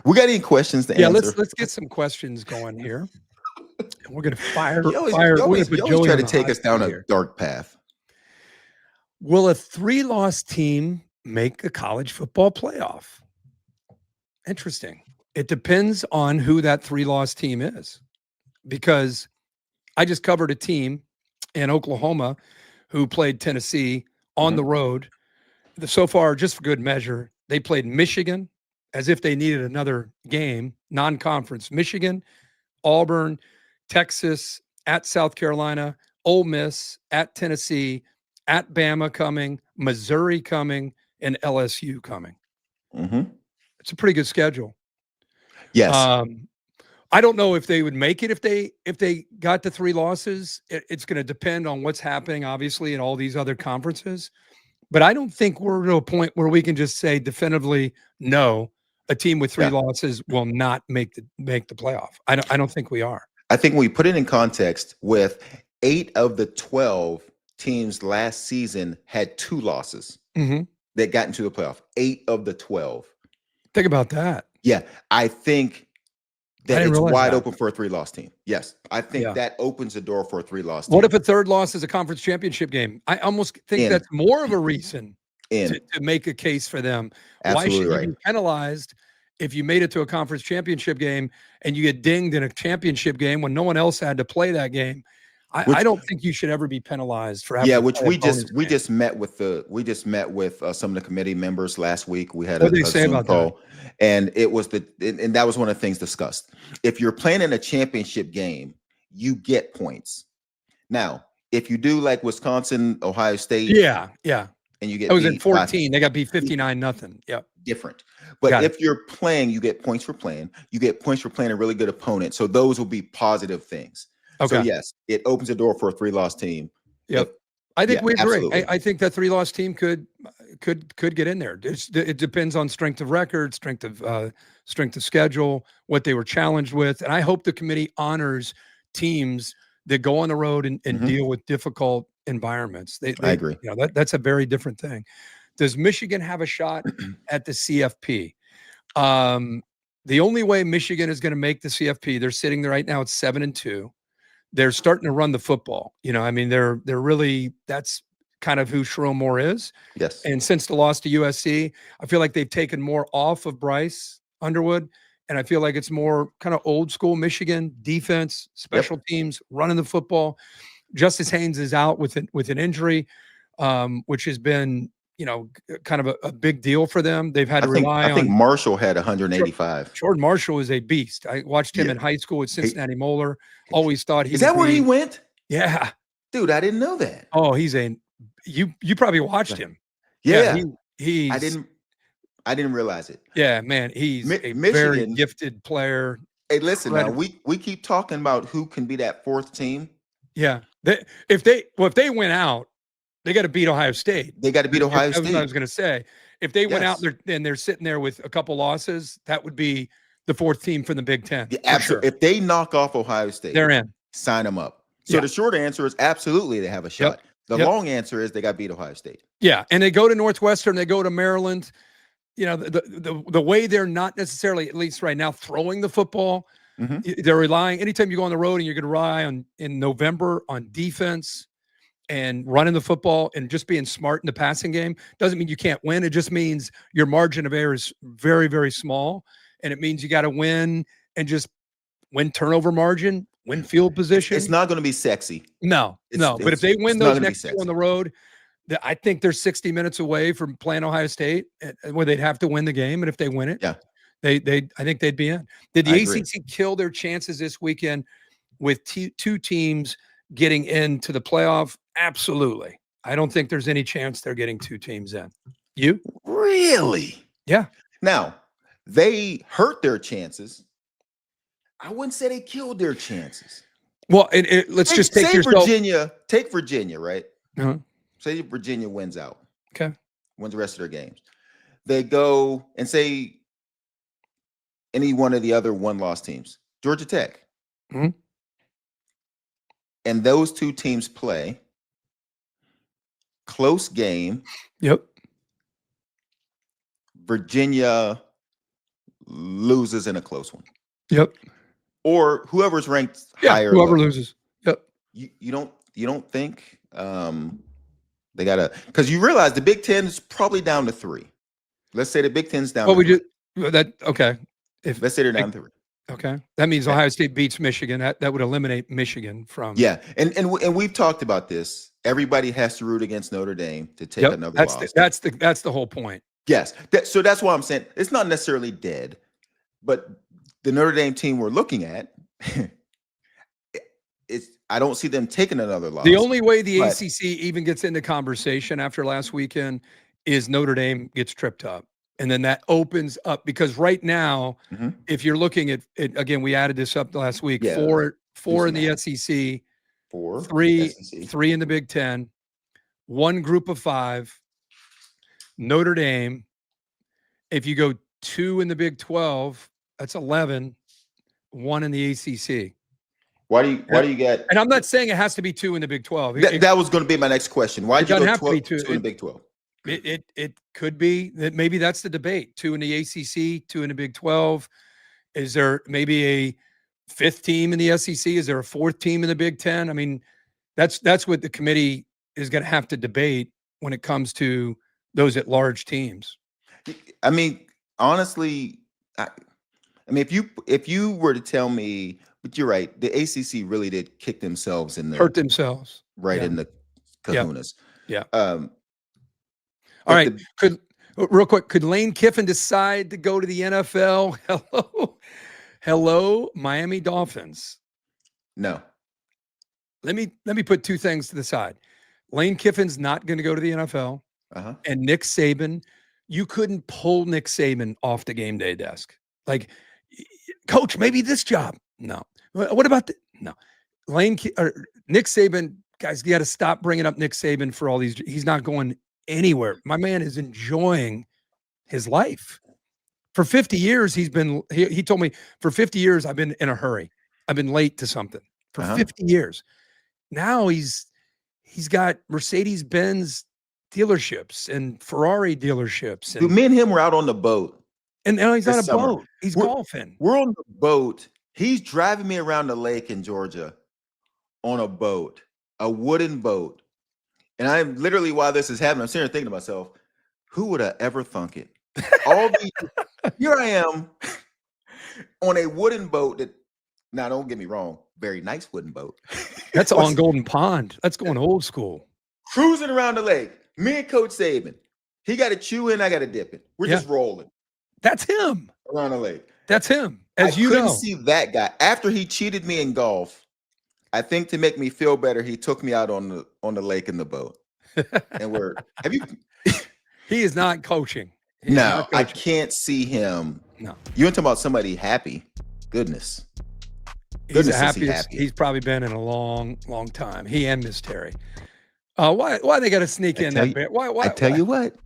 We got any questions to Yeah, answer? let's get some questions going here. And we're gonna fire. You We're gonna put always Joey try on to the take hot us down seat a here. dark path. Will a 3-loss team make the college football playoff? Interesting. It depends on who that 3-loss team is, because I just covered a team in Oklahoma who played Tennessee on the road. So far, just for good measure, they played Michigan as if they needed another game, non-conference. Michigan, Auburn, Texas, at South Carolina, Ole Miss, at Tennessee, at Bama coming, Missouri coming, and LSU coming. Mm-hmm. It's a pretty good schedule. Yes. Um, I don't know if they would make it if they got to 3 losses. It's going to depend on what's happening, obviously, in all these other conferences. But I don't think we're to a point where we can just say definitively no. A team with 3 losses will not make the playoff. I don't think we are. I think when we put it in context, with 8 of the 12 teams last season had 2 losses that got into the playoff. 8 of the 12. Think about that. Yeah, I think that it's wide that. open for a 3-loss team. Yes, I think that opens the door for a 3-loss team. What if a third loss is a conference championship game? I almost think that's more of a reason to make a case for them. Absolutely. Why should you be penalized if you made it to a conference championship game and you get dinged in a championship game when no one else had to play that game? I don't think you should ever be penalized for having. Yeah, which we just met with some of the committee members last week. We had a Zoom call, and it was and that was one of the things discussed. If you're playing in a championship game, you get points. Now, if you do like Wisconsin, Ohio State, and you get it was in 14, they got beat 59-0. Yep, different. But if you're playing, you get points for playing. You get points for playing a really good opponent. So those will be positive things. Okay. So yes, it opens the door for a 3-loss team. Yep. I think we agree. I think that 3-loss team could get in there. It depends on strength of record, strength of schedule, what they were challenged with, and I hope the committee honors teams that go on the road and deal with difficult environments. I agree. You know, that's a very different thing. Does Michigan have a shot at the CFP? The only way Michigan is going to make the CFP, they're sitting there right now at 7-2. They're starting to run the football. You know, I mean, they're really, that's kind of who Sherrone Moore is. Yes. And since the loss to USC, I feel like they've taken more off of Bryce Underwood. And I feel like it's more kind of old school Michigan defense, special teams, running the football. Justice Haynes is out with an injury, which has been, you know, kind of a big deal for them. They've had to rely on. I think Marshall had 185. Jordan Marshall is a beast. I watched him in high school with Cincinnati Moeller. Always thought he is that where he went? Yeah, dude, I didn't know that. Oh, you probably watched him. Yeah, he's. I didn't realize it. Yeah, man, he's a very gifted player. Hey, listen, now we keep talking about who can be that 4th team. Yeah, if they went out, they got to beat Ohio State. They got to beat Ohio State. That's what I was going to say. If they went out and they're sitting there with a couple losses, that would be the 4th team from the Big Ten. Yeah, absolutely. Sure. If they knock off Ohio State, they're in. Sign them up. So the short answer is absolutely they have a shot. The long answer is they got to beat Ohio State. Yeah, and they go to Northwestern, they go to Maryland. You know, the way they're not necessarily, at least right now, throwing the football. They're relying, anytime you go on the road and you're going to rely on in November on defense and running the football and just being smart in the passing game, doesn't mean you can't win. It just means your margin of error is very, very small. And it means you got to win and just win turnover margin, win field position. It's not going to be sexy. No. But if they win those next 2 on the road, I think they're 60 minutes away from playing Ohio State, where they'd have to win the game. And if they win it, I think they'd be in. Did the ACC kill their chances this weekend with 2 teams getting into the playoff? Absolutely. I don't think there's any chance they're getting 2 teams in. You? Really? Yeah. Now, they hurt their chances. I wouldn't say they killed their chances. Well, let's just take yourself. Take Virginia, right? Uh-huh. Say Virginia wins out. Okay. Wins the rest of their games. They go and say any one of the other 1-loss teams, Georgia Tech. Mm-hmm. And those 2 teams play. Close game. Yep. Virginia loses in a close one. Yep. Or whoever's ranked higher. Whoever loses. Yep. You don't think they gotta, because you realize the Big Ten is probably down to 3. Let's say the Big Ten's down. Okay. Let's say they're down 3. Okay, that means Ohio State beats Michigan. That would eliminate Michigan from. Yeah, and we've talked about this. Everybody has to root against Notre Dame to take another loss. That's the whole point. Yes, so that's why I'm saying it's not necessarily dead, but the Notre Dame team we're looking at, I don't see them taking another loss. The only way the ACC even gets into conversation after last weekend is Notre Dame gets tripped up. And then that opens up, because right now, if you're looking at it, again, we added this up last week, four in the SEC, three in the Big Ten, 1 group of 5, Notre Dame. If you go 2 in the Big 12, that's 11, 1 in the ACC. Why do you get? And I'm not saying it has to be 2 in the Big 12. That was going to be my next question. Why did you go 2 in the Big 12? It could be that maybe that's the debate. 2 in the ACC, 2 in the Big 12. Is there maybe a 5th team in the SEC? Is there a 4th team in the Big 10? I mean, that's what the committee is going to have to debate when it comes to those at-large teams. I mean, honestly, I mean, if you were to tell me, but you're right, the ACC really did kick themselves in the hurt themselves in the kahunas. Yeah. All right. Could Lane Kiffin decide to go to the NFL? Hello, Miami Dolphins. No. Let me put 2 things to the side. Lane Kiffin's not going to go to the NFL. And Nick Saban, you couldn't pull Nick Saban off the game day desk. Like, coach, maybe this job. No. What about no? Nick Saban, guys, you got to stop bringing up Nick Saban for all these. He's not going anywhere. My man is enjoying his life. For 50 years, he told me, for 50 years, I've been in a hurry. I've been late to something for 50 years. Now he's got Mercedes-Benz dealerships and Ferrari dealerships. And, dude, me and him were out on the boat. And now he's on a boat. He's golfing. We're on the boat. He's driving me around the lake in Georgia on a boat, a wooden boat. And I'm literally, while this is happening, I'm sitting there thinking to myself, who would have ever thunk it? Here I am on a wooden boat that, now don't get me wrong, very nice wooden boat. That's on Golden Pond. That's going old school. Cruising around the lake. Me and Coach Saban. He got to chew in, I got to dip it. We're just rolling. That's him. Around the lake. That's him. As I couldn't see that guy. After he cheated me in golf, I think to make me feel better, he took me out on the lake in the boat. And he is not coaching. I can't see him. No. You want to talk about somebody happy? Goodness. He's the happiest he's probably been in a long, long time. He and Miss Terry. Why they got to sneak in that bit? Why? I tell you what.